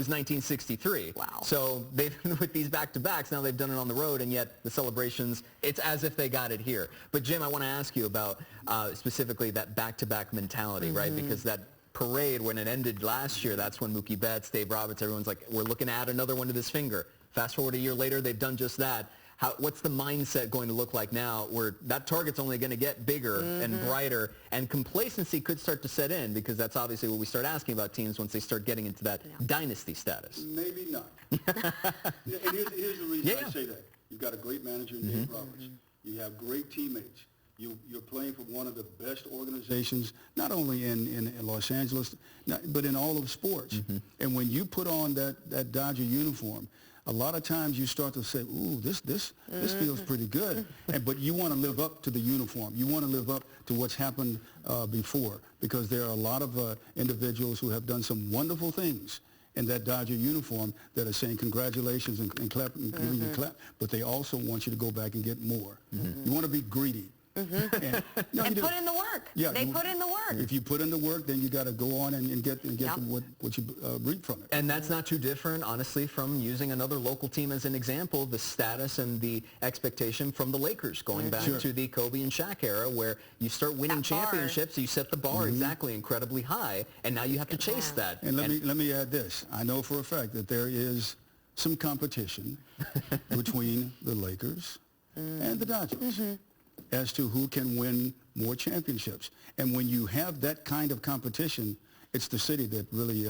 was 1963. Wow. So they've, with these back-to-backs, now they've done it on the road, and yet the celebrations, it's as if they got it here. But Jim, I want to ask you about specifically that back-to-back mentality, right? Because that parade, when it ended last year, that's when Mookie Betts, Dave Roberts, everyone's like, we're looking to add another one to this finger. Fast forward a year later, they've done just that. What's the mindset going to look like now where that target's only going to get bigger and brighter, and complacency could start to set in, because that's obviously what we start asking about teams once they start getting into that dynasty status? Maybe not. And here's the reason I say that. You've got a great manager in Dave Roberts. You have great teammates. You're playing for one of the best organizations, not only in Los Angeles, but in all of sports. And when you put on that Dodger uniform, a lot of times you start to say, ooh, this feels pretty good. But you want to live up to the uniform. You want to live up to what's happened before, because there are a lot of individuals who have done some wonderful things in that Dodger uniform that are saying congratulations and clap, and giving you a clap, but they also want you to go back and get more. You want to be greedy. And put in the work. Yeah, they put in the work. If you put in the work, then you got to go on and get what you reap from it. And that's not too different, honestly, from using another local team as an example, the status and the expectation from the Lakers, going back to the Kobe and Shaq era, where you start winning championships, you set the bar exactly incredibly high, and now you have to chase that. And let me add this. I know for a fact that there is some competition between the Lakers and the Dodgers as to who can win more championships. And when you have that kind of competition, it's the city that really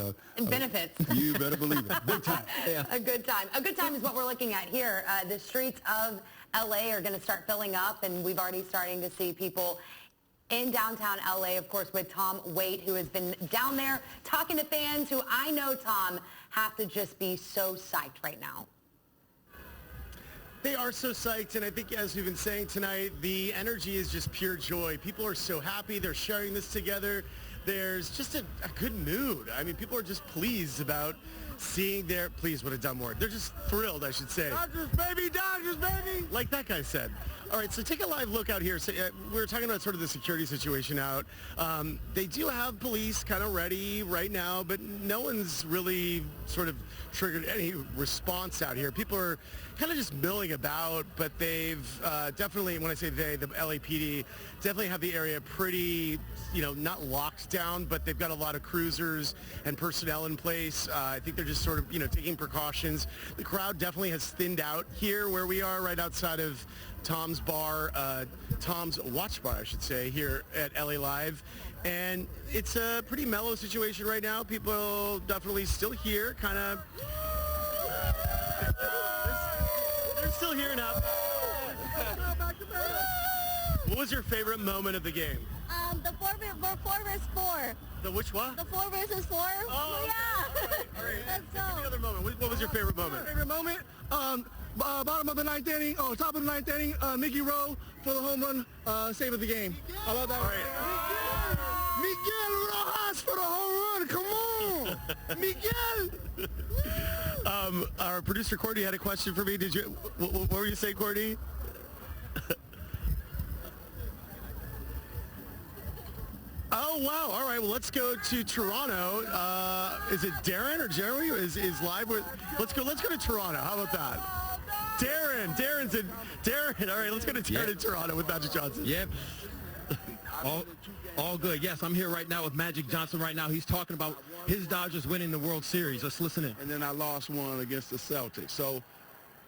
benefits. You better believe it. Big time. A good time. A good time is what we're looking at here. The streets of LA are going to start filling up, and we've already starting to see people in downtown LA, of course, with Tom Waite, who has been down there talking to fans who I know, Tom, have to just be so psyched right now. They are so psyched, and I think, as we've been saying tonight, the energy is just pure joy. People are so happy. They're sharing this together. There's just a good mood. I mean, people are just pleased about seeing pleased would have done more. They're just thrilled, I should say. Dodgers, baby! Dodgers, baby! Like that guy said. All right, so take a live look out here. So, we were talking about sort of the security situation out. They do have police kind of ready right now, but no one's really sort of triggered any response out here. People are kind of just milling about, but they've definitely, when I say they, the LAPD, definitely have the area pretty, not locked down, but they've got a lot of cruisers and personnel in place. I think they're just sort of, taking precautions. The crowd definitely has thinned out here where we are, right outside of Tom's Bar, Tom's Watch Bar, I should say, here at LA Live. And it's a pretty mellow situation right now. People definitely still here, kind of. They're still here now. What was your favorite moment of the game? The 4 versus 4. The which one? The 4 versus 4. Oh, yeah. Okay. All right. Let's go. Give me another moment. What was your favorite moment? Favorite moment? Bottom of the ninth inning, top of the ninth inning, Mickey Rowe for the home run, save of the game. I love that. All right. Miguel Rojas for the home run. Come on, Miguel. Our producer Courtney had a question for me. Did you? What were you saying, Courtney? Oh, wow. All right. Well, let's go to Toronto. Is it Darren or Jeremy is live with? Let's go to Toronto. How about that? Darren's in. Darren. All right. Let's go to Darren in Toronto with Magic Johnson. Yep. All good. Yes, I'm here right now with Magic Johnson right now. He's talking about his Dodgers winning the World Series. Let's listen in. And then I lost one against the Celtics.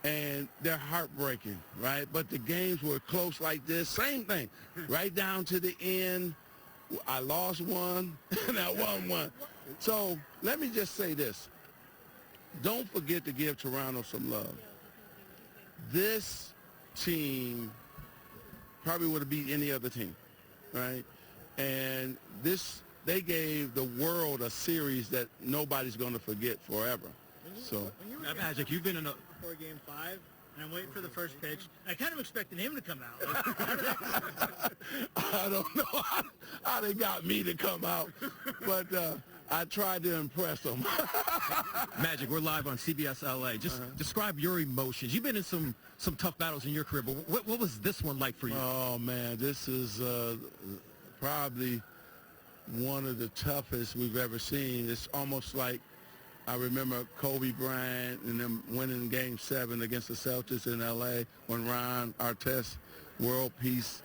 And they're heartbreaking, right? But the games were close like this. Same thing. Right down to the end. I lost one, and I won one. So let me just say this. Don't forget to give Toronto some love. This team probably would have beat any other team, right? And they gave the world a series that nobody's going to forget forever. So, Magic, you've been in a before Game 5. And I'm waiting for the first pitch. I kind of expected him to come out. I don't know how they got me to come out, but I tried to impress them. Magic, we're live on CBS LA. Just describe your emotions. You've been in some tough battles in your career, but what was this one like for you? Oh, man, this is probably one of the toughest we've ever seen. It's almost like I remember Kobe Bryant and them winning Game 7 against the Celtics in L.A. when Ron Artest, world peace,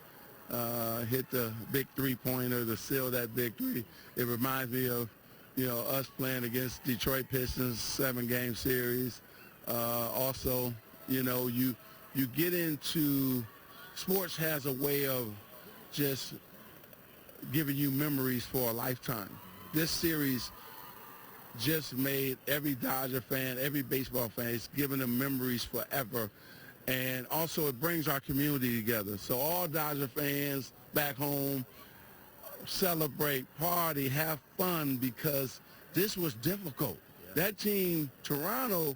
hit the big three-pointer to seal that victory. It reminds me of, us playing against Detroit Pistons, 7-game series. Also, you get into, sports has a way of just giving you memories for a lifetime. This series just made every Dodger fan, every baseball fan, it's giving them memories forever. And also it brings our community together. So all Dodger fans back home celebrate, party, have fun, because this was difficult. That team, Toronto,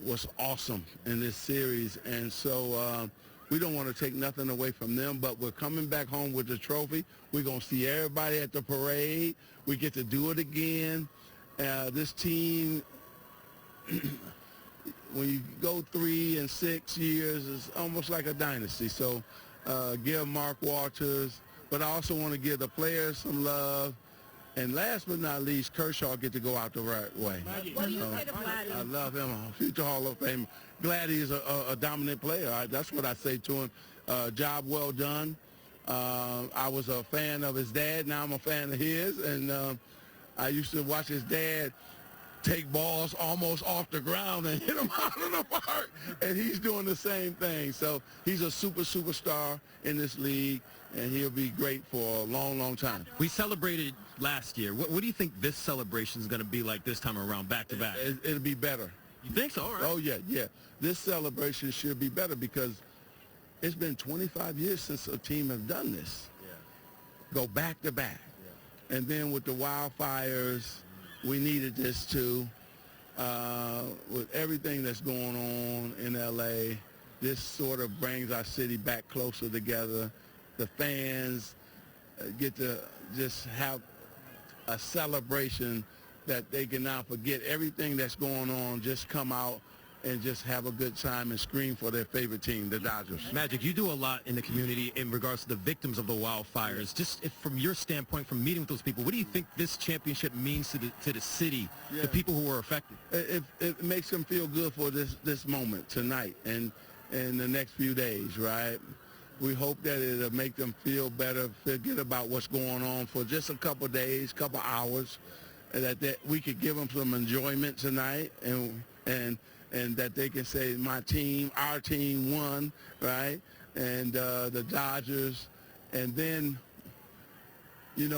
was awesome in this series. And so we don't want to take nothing away from them, but we're coming back home with the trophy. We're going to see everybody at the parade. We get to do it again. This team, when you go 3 and 6 years, it's almost like a dynasty. So give Mark Walters, but I also want to give the players some love. And last but not least, Kershaw get to go out the right way. What do you say to Vladdy? I love him, future Hall of Fame. Glad he's a dominant player. That's what I say to him. Job well done. I was a fan of his dad. Now I'm a fan of his. And I used to watch his dad take balls almost off the ground and hit them out of the park. And he's doing the same thing. So he's a superstar in this league, and he'll be great for a long, long time. We celebrated last year. What do you think this celebration is going to be like this time around, back-to-back? It'll be better. You think so? All right. Oh, yeah. This celebration should be better because it's been 25 years since a team has done this. Yeah. Go back-to-back. And then with the wildfires, we needed this too. With everything that's going on in L.A., this sort of brings our city back closer together. The fans get to just have a celebration that they can now forget everything that's going on, just come out and just have a good time and scream for their favorite team, the Dodgers. Magic, you do a lot in the community in regards to the victims of the wildfires. Just from your standpoint, from meeting with those people, what do you think this championship means to the city, the people who were affected? It makes them feel good for this moment tonight and the next few days, right? We hope that it'll make them feel better, forget about what's going on for just a couple days, couple hours, and that we could give them some enjoyment tonight and that they can say, my team, our team won, right? And the Dodgers. And then,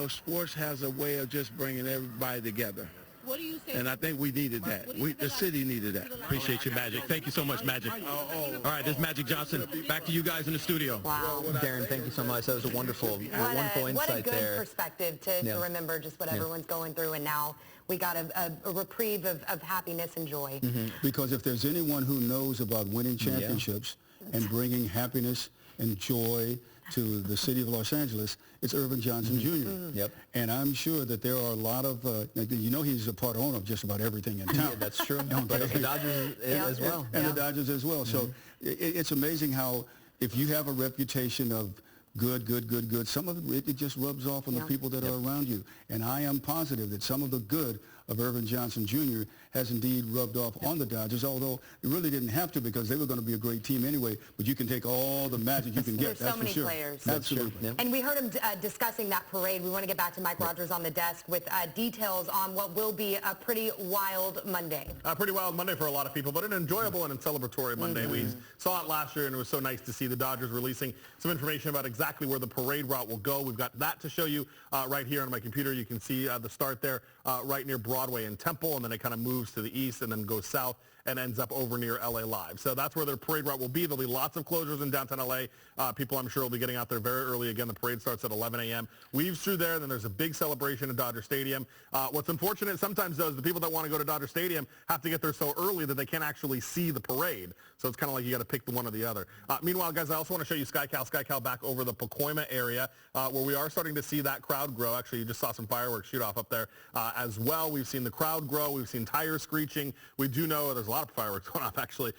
sports has a way of just bringing everybody together. What do you say? And I think we needed that. The city needed that. Appreciate you, Magic. Thank you so much, Magic. All right, this is Magic Johnson. Back to you guys in the studio. Wow. Darren, thank you so much. That was a wonderful insight what a good there. perspective to remember just what everyone's going through, and now we got a reprieve of happiness and joy. Because if there's anyone who knows about winning championships and bringing happiness and joy to the city of Los Angeles, it's Irvin Johnson Jr. Yep. And I'm sure that there are a lot of, he's a part owner of just about everything in town. That's true. But the Dodgers as well. And the Dodgers as well. So it's amazing how if you have a reputation of good, some of it just rubs off on the people that are around you. And I am positive that some of the good of Irvin Johnson Jr. has indeed rubbed off on the Dodgers, although it really didn't have to because they were going to be a great team anyway. But you can take all the magic you can get. There's so many players. Absolutely. And we heard him discussing that parade. We want to get back to Mike Rogers on the desk with details on what will be a pretty wild Monday. A pretty wild Monday for a lot of people, but an enjoyable and celebratory Monday. We saw it last year, and it was so nice to see the Dodgers releasing some information about exactly where the parade route will go. We've got that to show you right here on my computer. You can see the start there right near Broadway and Temple, and then it kind of moves to the east and then goes south and ends up over near LA Live. So that's where their parade route will be. There'll be lots of closures in downtown LA. People, I'm sure, will be getting out there very early. Again, the parade starts at 11 a.m. Weaves through there, and then there's a big celebration at Dodger Stadium. What's unfortunate sometimes, though, is the people that want to go to Dodger Stadium have to get there so early that they can't actually see the parade. So it's kind of like you got to pick the one or the other. Meanwhile, guys, I also want to show you SkyCal back over the Pacoima area where we are starting to see that crowd grow. Actually, you just saw some fireworks shoot off up there as well. We've seen the crowd grow. We've seen tires screeching. We do know there's a lot of fireworks going off, actually.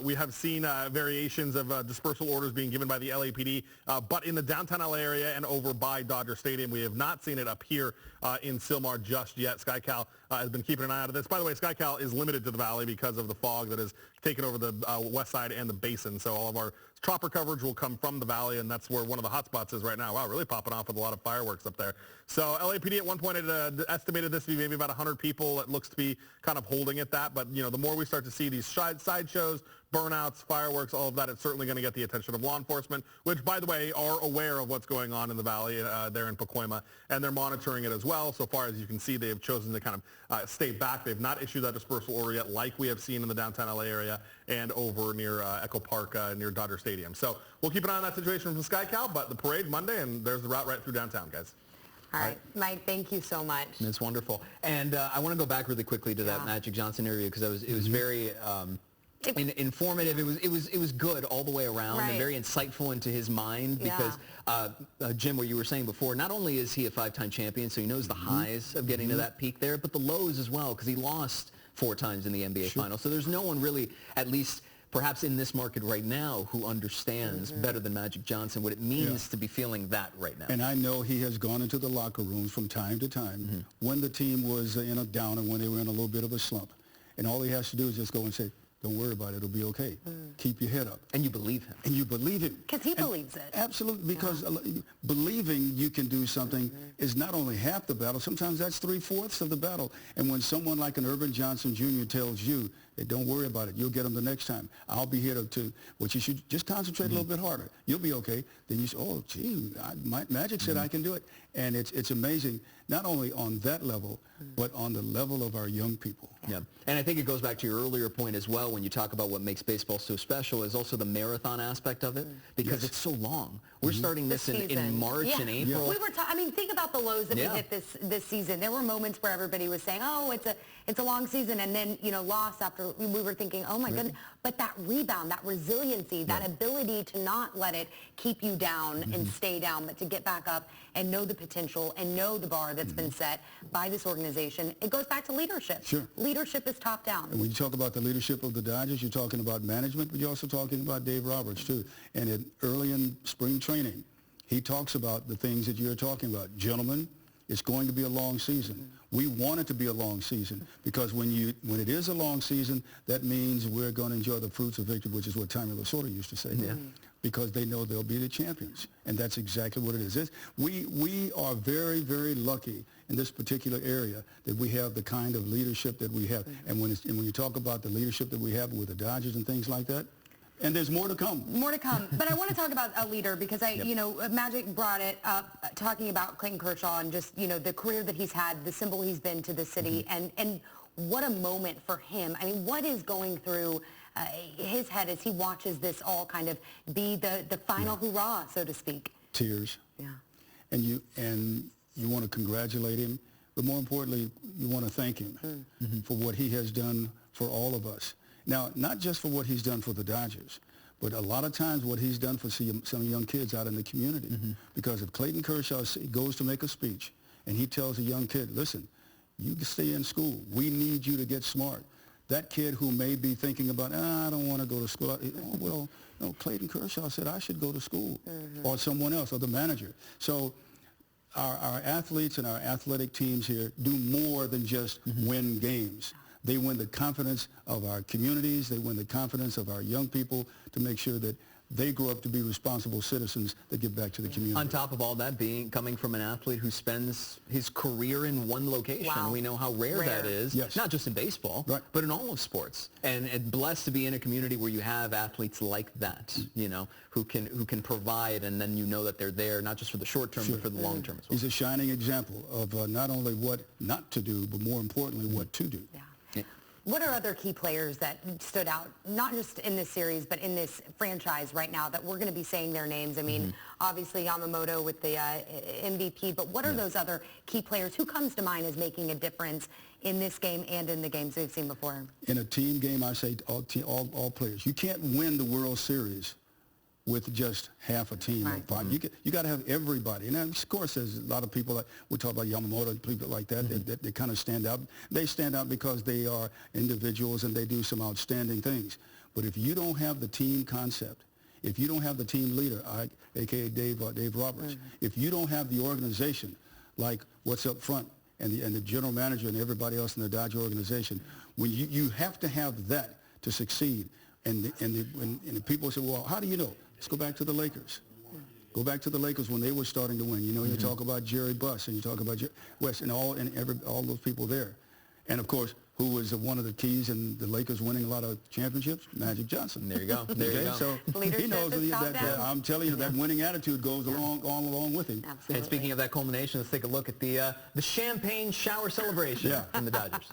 We have seen variations of dispersal orders being given by the LAPD, but in the downtown LA area and over by Dodger Stadium, we have not seen it up here in Sylmar just yet. SkyCal has been keeping an eye out of this. By the way, SkyCal is limited to the valley because of the fog that has taken over the west side and the basin. So all of our chopper coverage will come from the valley, and that's where one of the hot spots is right now. Wow, really popping off with a lot of fireworks up there. So LAPD at one point had estimated this to be maybe about 100 people. It looks to be kind of holding at that. But, the more we start to see these side shows, burnouts, fireworks, all of that, it's certainly going to get the attention of law enforcement, which, by the way, are aware of what's going on in the valley there in Pacoima, and they're monitoring it as well. So far as you can see, they have chosen to kind of stay back. They've not issued that dispersal order yet, like we have seen in the downtown LA area and over near Echo Park near Dodger Stadium. So we'll keep an eye on that situation from SkyCal, but the parade Monday, and there's the route right through downtown, guys. All right, Mike, thank you so much. It's wonderful. And I want to go back really quickly to that Magic Johnson interview because it was very informative. It was good all the way around and very insightful into his mind because, Jim, what you were saying before, not only is he a 5-time champion, so he knows the highs of getting to that peak there, but the lows as well because he lost 4 times in the NBA Finals. So there's no one really, at least perhaps in this market right now, who understands better than Magic Johnson what it means to be feeling that right now. And I know he has gone into the locker rooms from time to time when the team was in a down and when they were in a little bit of a slump. And all he has to do is just go and say, don't worry about it. It'll be okay. Keep your head up. And you believe him. And you believe him. Because he believes it. Absolutely. Because believing you can do something is not only half the battle. Sometimes that's 3/4 of the battle. And when someone like an Urban Johnson Jr. tells you, hey, don't worry about it. You'll get them the next time. I'll be here to what you should just concentrate a little bit harder. You'll be okay. Then you say, oh, gee, Magic said I can do it. And it's amazing, not only on that level, but on the level of our young people. Yeah, and I think it goes back to your earlier point as well when you talk about what makes baseball so special is also the marathon aspect of it because it's so long. We're starting this in March and April. We were think about the lows that we hit this season. There were moments where everybody was saying, oh, it's a long season, and then, loss after we were thinking, oh my goodness. But that rebound, that resiliency, that ability to not let it keep you down and stay down, but to get back up and know the potential and know the bar that's been set by this organization. It goes back to leadership. Sure. Leadership is top down. And when you talk about the leadership of the Dodgers, you're talking about management, but you're also talking about Dave Roberts, too. And early in spring training, he talks about the things that you're talking about. Gentlemen, it's going to be a long season. We want it to be a long season because when it is a long season, that means we're going to enjoy the fruits of victory, which is what Tommy Lasorda used to say. Because they know they'll be the champions. And that's exactly what it is. We are very, very lucky in this particular area that we have the kind of leadership that we have. And when you talk about the leadership that we have with the Dodgers and things like that, and there's more to come. More to come. But I want to talk about a leader because Magic brought it up talking about Clayton Kershaw and just, the career that he's had, the symbol he's been to the city, and what a moment for him. I mean, what is going through his head as he watches this all kind of be the final hurrah, so to speak? Tears. Yeah. And you want to congratulate him, but more importantly, you want to thank him for what he has done for all of us. Now, not just for what he's done for the Dodgers, but a lot of times what he's done for some young kids out in the community. Because if Clayton Kershaw goes to make a speech and he tells a young kid, listen, you can stay in school. We need you to get smart. That kid who may be thinking about, I don't want to go to school. Well, no, Clayton Kershaw said I should go to school, or someone else, or the manager. So our athletes and our athletic teams here do more than just win games. They win the confidence of our communities. They win the confidence of our young people to make sure that they grow up to be responsible citizens that give back to the community. On top of all that, coming from an athlete who spends his career in one location. Wow. We know how rare that is, not just in baseball, but in all of sports. And blessed to be in a community where you have athletes like that, who can provide, and then you know that they're there, not just for the short term, but for the long term as well. He's a shining example of not only what not to do, but more importantly, what to do. Yeah. What are other key players that stood out, not just in this series, but in this franchise right now that we're going to be saying their names? I mean, obviously Yamamoto with the MVP, but what are those other key players? Who comes to mind as making a difference in this game and in the games we've seen before? In a team game, I say all players. You can't win the World Series with just half a team or five. You got to have everybody. And of course, there's a lot of people, like we talk about Yamamoto, people like that, that kind of stand out. They stand out because they are individuals and they do some outstanding things. But if you don't have the team concept, if you don't have the team leader, a.k.a. Dave Roberts, if you don't have the organization like what's up front and the general manager and everybody else in the Dodger organization. When you have to have that to succeed. And the people say, well, how do you know? Let's go back to the Lakers. Go back to the Lakers when they were starting to win. You know, you talk about Jerry Buss and you talk about West and all those people there. And, of course, who was one of the keys in the Lakers winning a lot of championships? Magic Johnson. There you go. There you go. So Leadership he knows is that I'm telling you, that winning attitude goes along with him. Absolutely. And speaking of that culmination, let's take a look at the champagne shower celebration from the Dodgers.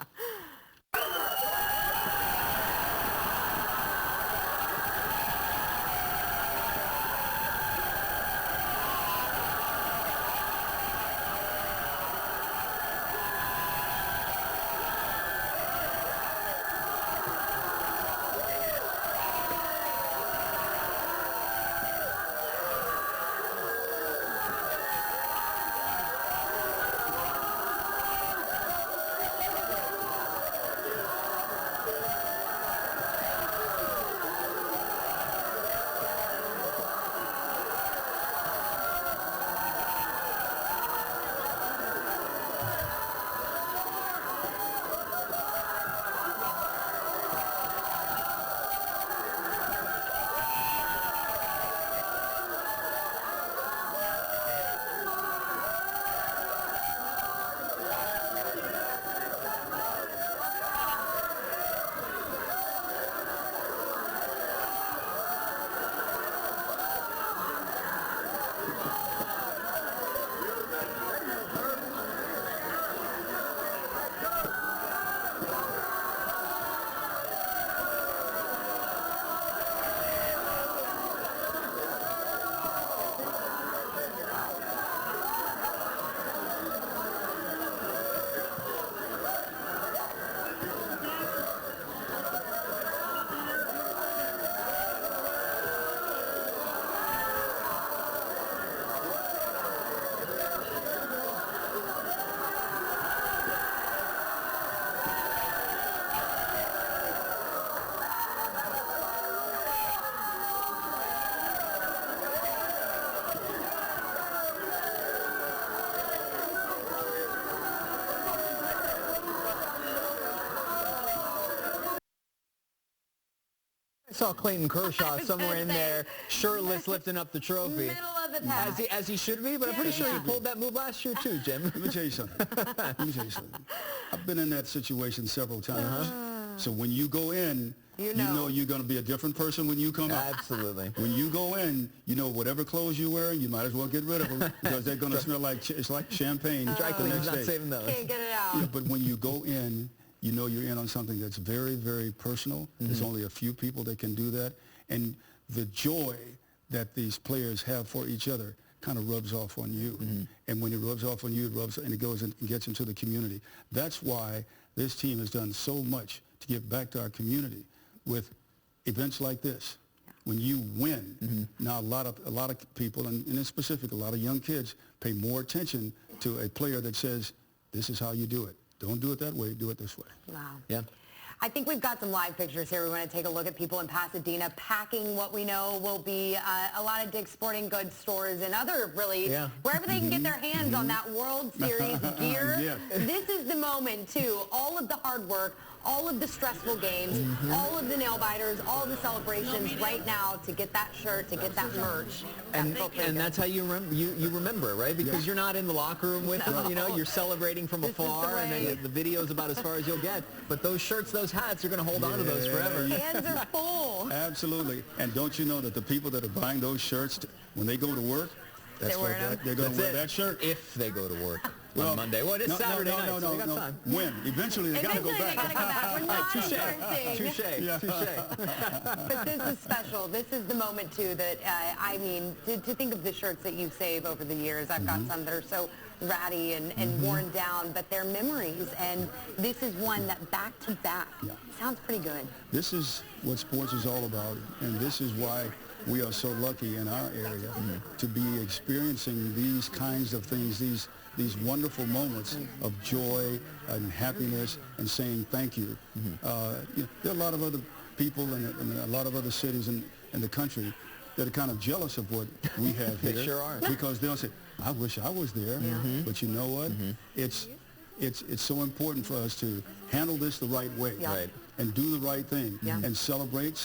I saw Clayton Kershaw somewhere in there, shirtless, lifting up the trophy. Middle of the pack. As he should be, but I'm pretty sure he pulled that move last year too, Jim. Let me tell you something. I've been in that situation several times. So when you go in, you know you're going to be a different person when you come out. Absolutely. When you go in, you know whatever clothes you're wearing, you might as well get rid of them because they're going to smell like it's like champagne. Dry the cleaning's next not day. saving those. Can't get it out. Yeah, but when you go in, you know you're in on something that's very, very personal. There's only a few people that can do that. And the joy that these players have for each other kind of rubs off on you. And when it rubs off on you, it goes and gets into the community. That's why this team has done so much to give back to our community with events like this. When you win, now a lot of people, and in specific, a lot of young kids pay more attention to a player that says, this is how you do it. Don't do it that way, do it this way. Wow. Yeah. I think we've got some live pictures here. We want to take a look at people in Pasadena packing what we know will be a lot of Dick's Sporting Goods stores and other really, wherever they can get their hands on that World Series gear. Yes. This is the moment, too. All of the hard work, all of the stressful games, all of the nail biters, all the celebrations right now to get that shirt, to get that merch. And that's how you remember it, right? Because you're not in the locker room with them, you know, you're celebrating from afar, and then the video's about as far as you'll get. But those shirts, those hats, you're going to hold on to those forever. Hands are full. Absolutely. And don't you know that the people that are buying those shirts, when they go to work, they're going to wear that shirt. If they go to work on Monday. Well, it's Saturday night, so they got time. When? Eventually, they got to go back. Eventually, they got to go back. We're not forcing. Touche. But this is special. This is the moment, too, that, I mean, to think of the shirts that you save over the years. I've got some that are so ratty and worn down, but they're memories. And this is one that back-to-back sounds pretty good. This is what sports is all about, and this is why we are so lucky in our area to be experiencing these kinds of things, these wonderful moments of joy and happiness and saying thank you. There are a lot of other people in a lot of other cities in the country that are kind of jealous of what we have here. They sure are. Because they'll say, I wish I was there. But you know what? It's so important for us to handle this the right way. Right. And do the right thing. And celebrate,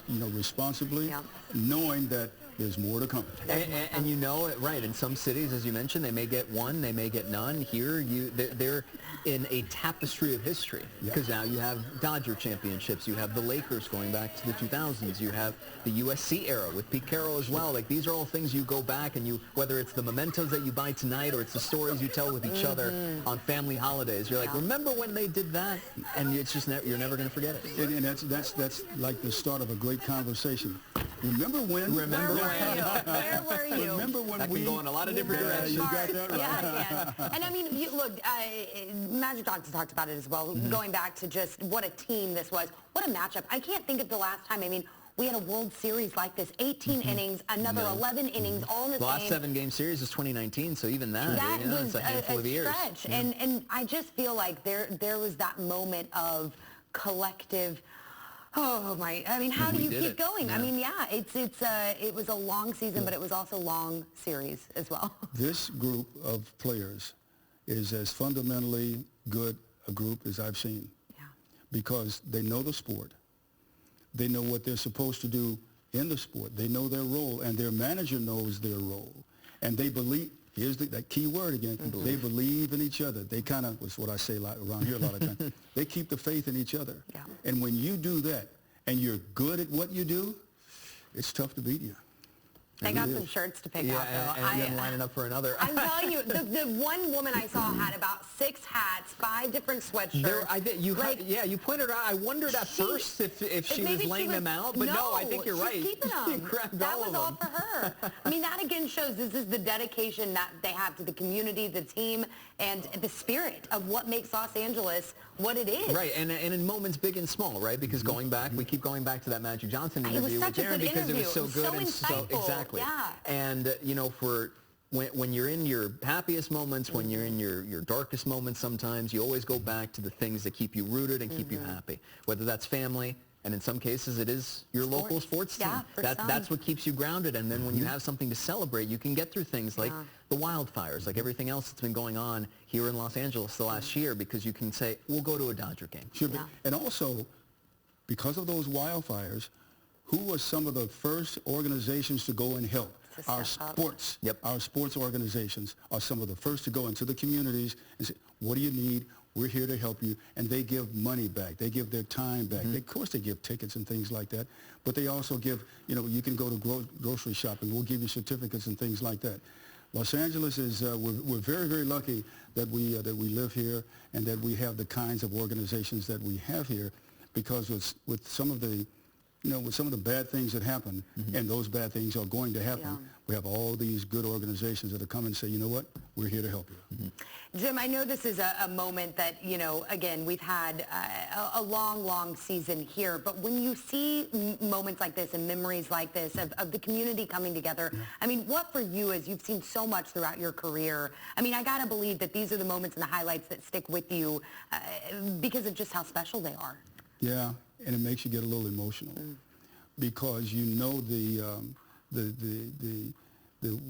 responsibly, knowing that there's more to come. And you know it, right. In some cities, as you mentioned, they may get one, they may get none. Here, they're in a tapestry of history because now you have Dodger championships, you have the Lakers going back to the 2000s, you have the USC era with Pete Carroll as well. Like, these are all things you go back and whether it's the mementos that you buy tonight or it's the stories you tell with each other on family holidays. You're like, remember when they did that? And it's just you're never going to forget it. And that's like the start of a great conversation. Remember when? Where were you? Remember when that can go in a lot of different directions. You got that right. Yeah, and I mean, look, Magic Johnson talked about it as well, going back to just what a team this was. What a matchup. I can't think of the last time. I mean, we had a World Series like this, 18 innings, another 11 innings, all in the same. The last 7-game series is 2019, so even that was it's a handful of years. Stretch. And I just feel like there was that moment of collective. Oh my! I mean, how do you keep going? I mean, it was a long season, but it was also a long series as well. This group of players is as fundamentally good a group as I've seen. Yeah. Because they know the sport. They know what they're supposed to do in the sport. They know their role, and their manager knows their role. And they believe. Here's that key word again. They believe in each other. They kind of, was what I say around here a lot of times. They keep the faith in each other. Yeah. And when you do that, and you're good at what you do, it's tough to beat you. They got some shirts to pick out, though. And then lining up for another. I'm telling you, the one woman I saw had about 6 hats, 5 different sweatshirts. You pointed out. I wondered at first if she was laying them out, but no, I think you're right. She's keeping them. That was all for her. I mean, that again shows this is the dedication that they have to the community, the team, and the spirit of what makes Los Angeles what it is. Right, and in moments big and small, right? Because going back, we keep going back to that Magic Johnson interview with Aaron because it was so good and so exactly. Yeah. And for when you're in your happiest moments, when you're in your darkest moments, sometimes you always go back to the things that keep you rooted and keep you happy. Whether that's family, and in some cases it is your local sports team. Yeah, that's what keeps you grounded. And then when you have something to celebrate, you can get through things like the wildfires, like everything else that's been going on here in Los Angeles the last year, because you can say, we'll go to a Dodger game. Sure, and also, because of those wildfires, who was some of the first organizations to go and help? Our sports, our sports organizations are some of the first to go into the communities and say, what do you need? We're here to help you. And they give money back. They give their time back. Of course, they give tickets and things like that. But they also give, you can go to grocery shopping. We'll give you certificates and things like that. Los Angeles is, we're very, very lucky that we live here and that we have the kinds of organizations that we have here, because with some of the with some of the bad things that happen, and those bad things are going to happen, we have all these good organizations that are coming and say, you know what, we're here to help you. Jim, I know this is a moment that, again, we've had a long, long season here, but when you see moments like this and memories like this of the community coming together, I mean, what for you, as you've seen so much throughout your career, I mean, I got to believe that these are the moments and the highlights that stick with you because of just how special they are. Yeah, and it makes you get a little emotional because you know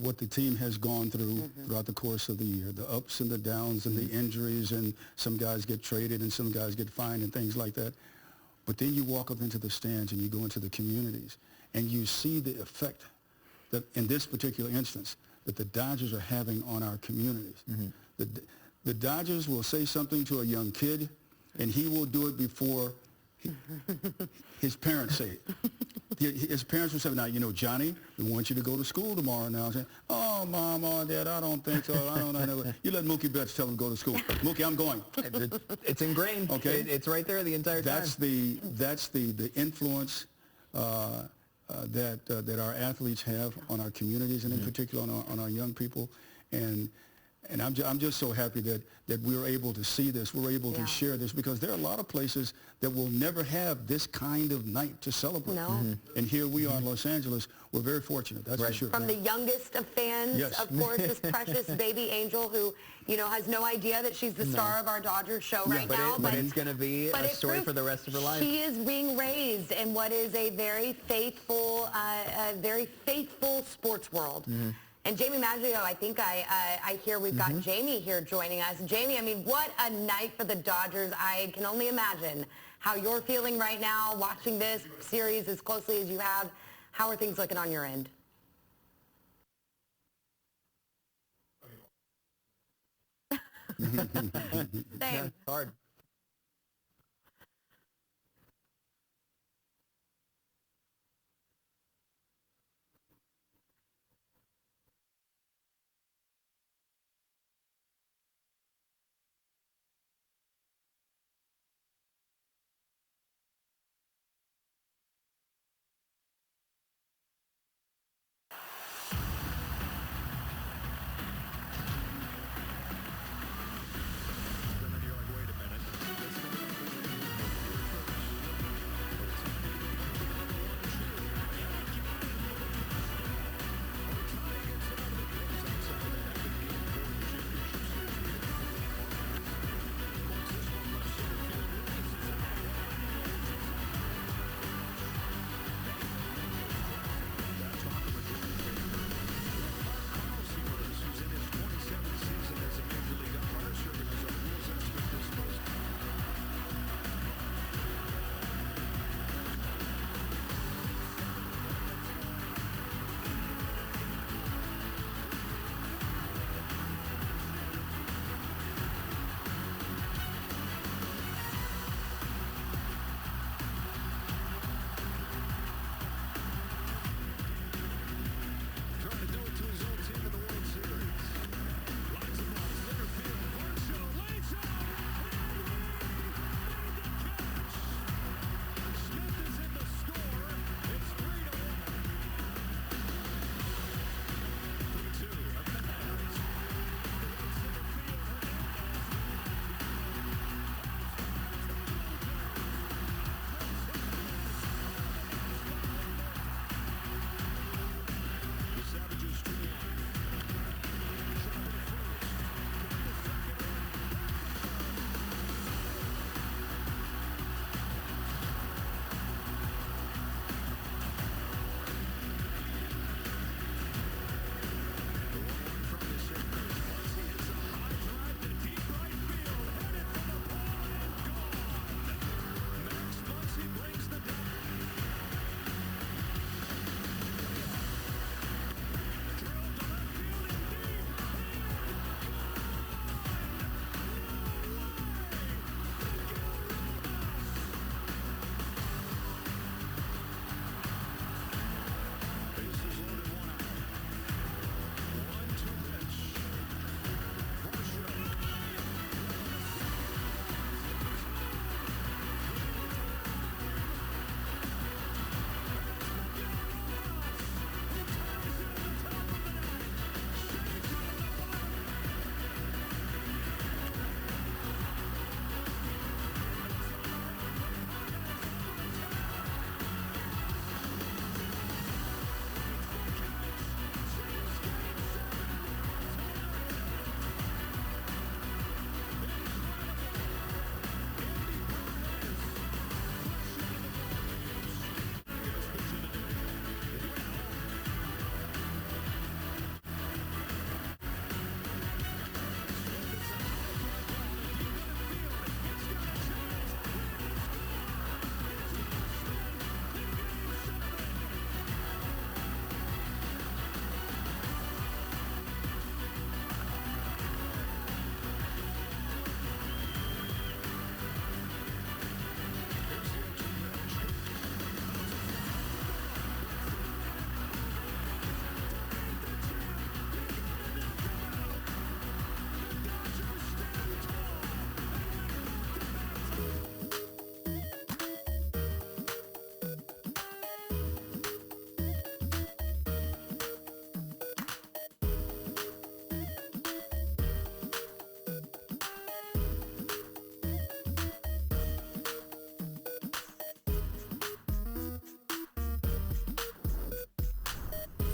what the team has gone through throughout the course of the year, the ups and the downs and the injuries, and some guys get traded and some guys get fined and things like that. But then you walk up into the stands and you go into the communities and you see the effect that, in this particular instance, that the Dodgers are having on our communities. The Dodgers will say something to a young kid, and he will do it before his parents say it. His parents will say, now, Johnny, we want you to go to school tomorrow now. Say, oh, Mom or Dad, I don't think so. I don't know. You let Mookie Betts tell him to go to school. Mookie, I'm going. It's ingrained. Okay. It's right there the entire time. That's the influence that our athletes have on our communities, and in particular on our young people. And I'm just so happy that we're able to see this, we're able to share this, because there are a lot of places that will never have this kind of night to celebrate. No. And here we are in Los Angeles. We're very fortunate, that's for sure. From the youngest of fans, of course, this precious baby angel who, has no idea that she's the star of our Dodgers show right now. But it's going to be a story for the rest of her life. She is being raised in what is a very faithful sports world. And Jamie Maggio, I think I hear we've got Jamie here joining us. Jamie, I mean, what a night for the Dodgers. I can only imagine how you're feeling right now watching this series as closely as you have. How are things looking on your end? Same. Hard.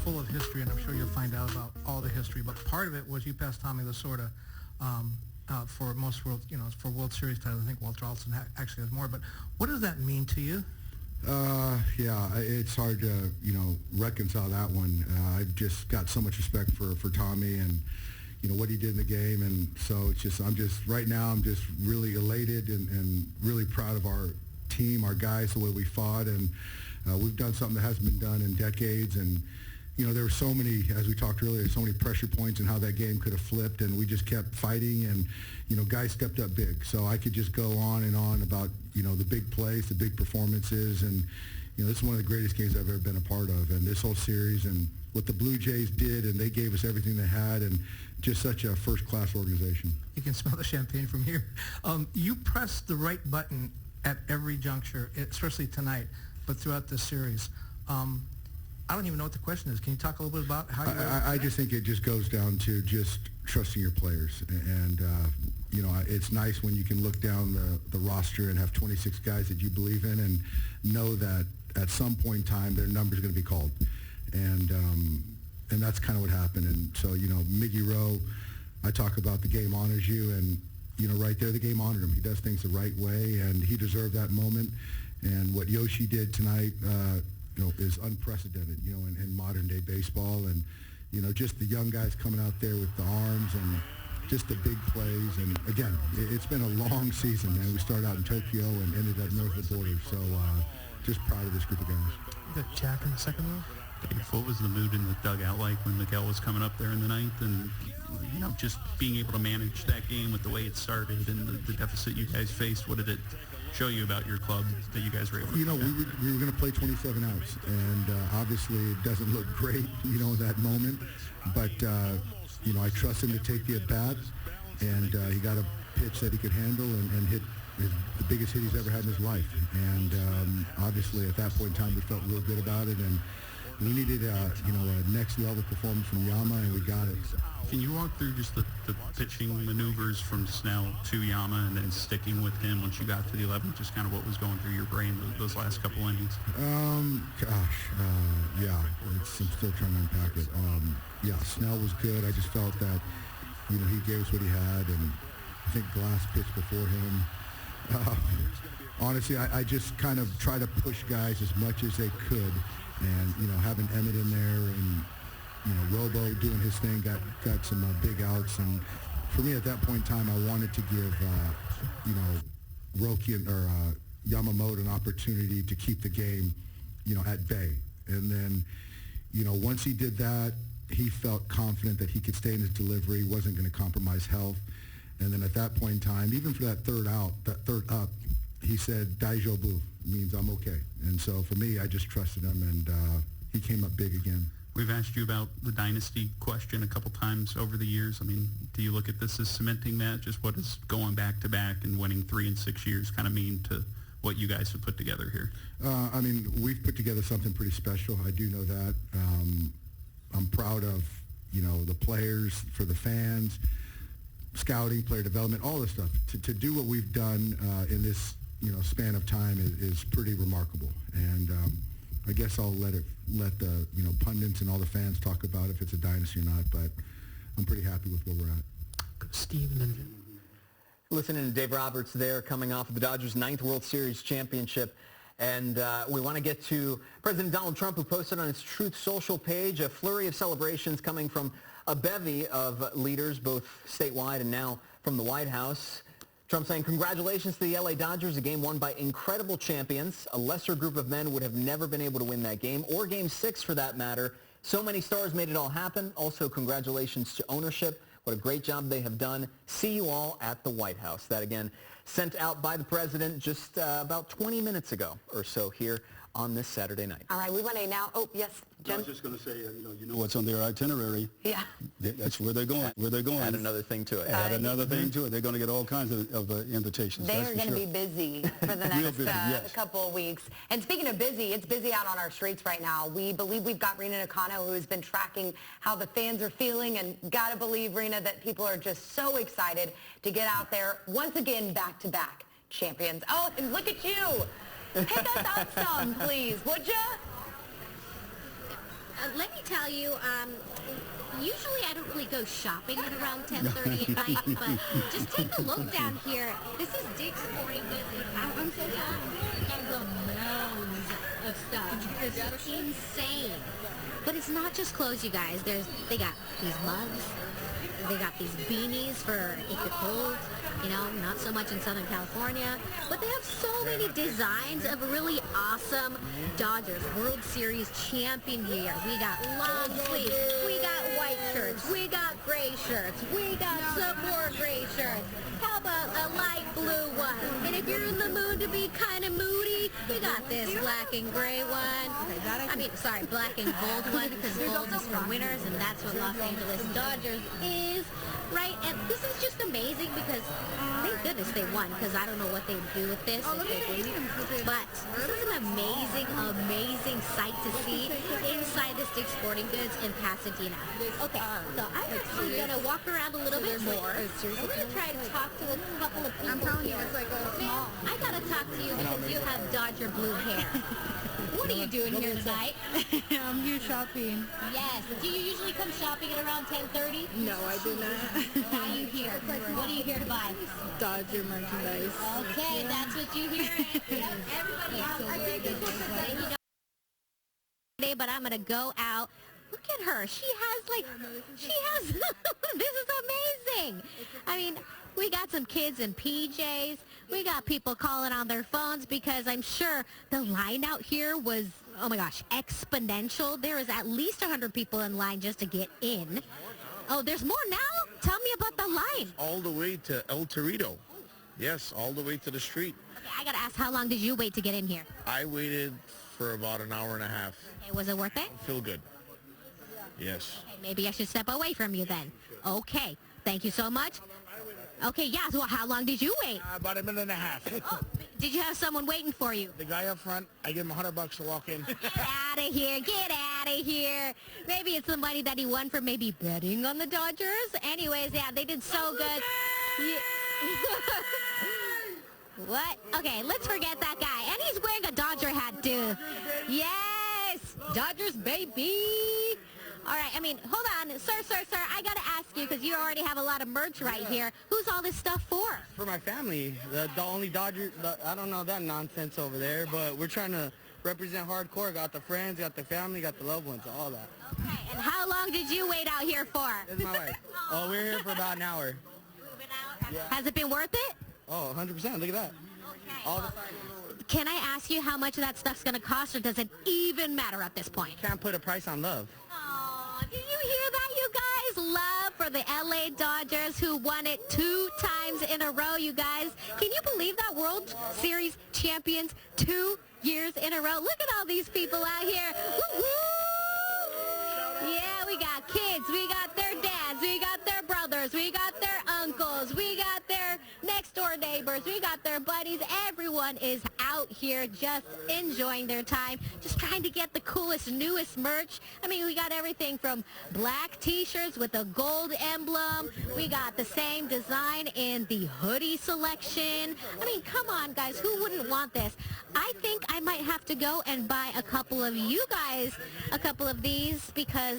full of history, and I'm sure you'll find out about all the history. But part of it was you passed Tommy Lasorda for most World, for World Series titles. I think Walter Alston actually has more. But what does that mean to you? Yeah, it's hard to, reconcile that one. I've just got so much respect for Tommy and, what he did in the game. And so right now, I'm just really elated and really proud of our team, our guys, the way we fought. And we've done something that hasn't been done in decades. And, there were so many, as we talked earlier, so many pressure points and how that game could have flipped. And we just kept fighting and, guys stepped up big. So I could just go on and on about, the big plays, the big performances. And, this is one of the greatest games I've ever been a part of. And this whole series and what the Blue Jays did, and they gave us everything they had, and just such a first-class organization. You can smell the champagne from here. You pressed the right button at every juncture, especially tonight, but throughout this series. I don't even know what the question is. Can you talk a little bit about how you... I just think it just goes down to just trusting your players. And, it's nice when you can look down the roster and have 26 guys that you believe in and know that at some point in time their number's going to be called. And that's kind of what happened. And so, Miggy Rowe, I talk about the game honors you, and, right there the game honored him. He does things the right way, and he deserved that moment. And what Yoshi did tonight, is unprecedented, in modern day baseball. And, just the young guys coming out there with the arms and just the big plays. And again, it's been a long season, man. We started out in Tokyo and ended up north of the border. So just proud of this group of guys. You got Jack in the second row? What was the mood in the dugout like when Miguel was coming up there in the ninth, and just being able to manage that game with the way it started and the deficit you guys faced? What did it show you about your club that you guys were able to we were going to play 27 outs, and obviously it doesn't look great, in that moment, but I trust him to take the at-bat, and he got a pitch that he could handle and hit the biggest hit he's ever had in his life. And obviously at that point in time we felt real good about it, and we needed a next level performance from Yama, and we got it. Can you walk through just the pitching maneuvers from Snell to Yama and then sticking with him once you got to the 11th, just kind of what was going through your brain those last couple innings? Yeah, I'm still trying to unpack it. Yeah, Snell was good. I just felt that, he gave us what he had, and I think Glass pitched before him. Honestly, I just kind of try to push guys as much as they could, and, having Emmett in there and, Robo doing his thing, got some big outs. And for me at that point in time, I wanted to give, Roki or Yamamoto an opportunity to keep the game, at bay. And then, once he did that, he felt confident that he could stay in his delivery, wasn't going to compromise health. And then at that point in time, even for that third up, he said, Daijobu, means I'm okay. And so for me, I just trusted him, and he came up big again. We've asked you about the dynasty question a couple times over the years. I mean, do you look at this as cementing that? Just what does going back-to-back and winning 3 and 6 years kind of mean to what you guys have put together here? We've put together something pretty special. I do know that. I'm proud of, the players, for the fans, scouting, player development, all this stuff. To do what we've done in this, span of time is pretty remarkable. And I guess I'll let the pundits and all the fans talk about if it's a dynasty or not, but I'm pretty happy with where we're at. Steve and then Jim. Listening to Dave Roberts there, coming off of the Dodgers' 9th World Series championship. And we want to get to President Donald Trump, who posted on his Truth Social page a flurry of celebrations coming from a bevy of leaders, both statewide and now from the White House. Trump saying, congratulations to the LA Dodgers, a game won by incredible champions. A lesser group of men would have never been able to win that game, or Game 6 for that matter. So many stars made it all happen. Also, congratulations to ownership. What a great job they have done. See you all at the White House. That, again, sent out by the president just about 20 minutes ago or so here on this Saturday night. All right, we want to now, yes, Jim? I was just going to say, what's on their itinerary. Yeah. That's where they're going. Add another thing to it. Add another thing to it. They're going to get all kinds of invitations. They are going to be busy for the next yes. couple of weeks. And speaking of busy, it's busy out on our streets right now. We believe we've got Rena Nakano, who has been tracking how the fans are feeling, and got to believe, Rena, that people are just so excited to get out there once again, back-to-back champions. Oh, and look at you. Pick us up some, please, would you? Let me tell you, usually I don't really go shopping at around 10:30 at night, but just take a look down here. This is Dick's Sporting Goods. I'm so sorry. And the Mo's stuff. It's insane. But it's not just clothes, you guys. They got these mugs. They got these beanies for if you're cold, you know, not so much in Southern California. But they have so many designs of really awesome Dodgers World Series champion gear. We got long sleeves. We got white shirts. We got gray shirts. We got some more gray shirts. How about a light blue one? And if you're in the mood to be kind of moody, we got this black and gray one. I mean, sorry, black and gold one, because gold is for winners, and that's what Los Angeles Dodgers is, right? And this is just amazing because, thank goodness they won, because I don't know what they'd do with this if they didn't. But this is an amazing, amazing sight to see inside the Dick's Sporting Goods in Pasadena. Okay, so I'm actually going to walk around a little bit more. I'm going to try to talk to a couple of people. I'm telling you, it's like a small. I got to talk to you because you have Dodger blue hair. What are you doing here tonight? I'm here shopping. Yes. Do you usually come shopping at around 10:30? No, I do not. Why are you here? What are you here to buy? Dodger merchandise. Okay, that's what you hear. Everybody out there. But I'm gonna go out. Look at her. She has this is amazing. I mean, we got some kids in PJs. We got people calling on their phones because I'm sure the line out here was, oh my gosh, exponential. There was at least 100 people in line just to get in. Oh, there's more now? Tell me about the line. All the way to El Torito. Yes, all the way to the street. Okay, I gotta ask, how long did you wait to get in here? I waited for about an hour and a half. Okay, was it worth it? Feel good. Yes. Okay, maybe I should step away from you then. Okay, thank you so much. Okay, yeah, so how long did you wait? About a minute and a half. Oh, did you have someone waiting for you? The guy up front, I give him $100 to walk in. Get out of here, get out of here. Maybe it's the money that he won from maybe betting on the Dodgers. Anyways, yeah, they did so good. What? Okay, let's forget that guy. And he's wearing a Dodger hat, too. Yes! Dodgers, baby! All right, I mean, hold on. Sir, I got to ask you, because you already have a lot of merch right here. Who's all this stuff for? For my family. The only Dodger, I don't know that nonsense over there, but we're trying to represent hardcore. Got the friends, got the family, got the loved ones, all that. Okay, and how long did you wait out here for? This is my wife. Oh, we're here for about an hour. Has it been worth it? Oh, 100%. Look at that. Okay. All the Can I ask you how much that stuff's going to cost, or does it even matter at this point? Can't put a price on love. Oh, did you hear that, you guys? Love for the LA Dodgers, who won it 2 times in a row, you guys. Can you believe that? World Series champions 2 years in a row. Look at all these people out here. Woo-hoo! Yeah, we got kids. We got their dads. We got their brothers. We got their uncles. We got their next door neighbors. We got their buddies. Everyone is out here just enjoying their time, just trying to get the coolest, newest merch. I mean, we got everything from black t-shirts with a gold emblem. We got the same design in the hoodie selection. I mean, come on, guys. Who wouldn't want this? I think I might have to go and buy a couple of you guys a couple of these because